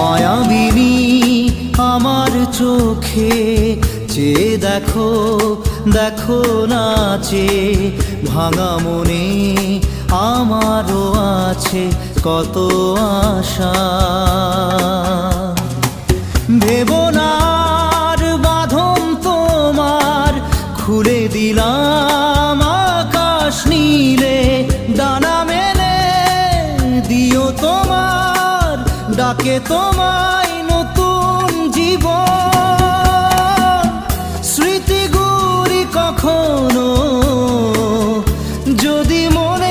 মায়াবিনী আমার চোখে চেয়ে দেখো, দেখো নাচে ভাঙা মনে আমারও আছে কত আশা। ভেবো না আর বাঁধন তোমার, খুলে দিলাম আকাশ নীলে, ডানা মেলে দিও তোমার ডাকে তোমায় নতুন জীবন। স্মৃতিগুলি কখনো যদি মনে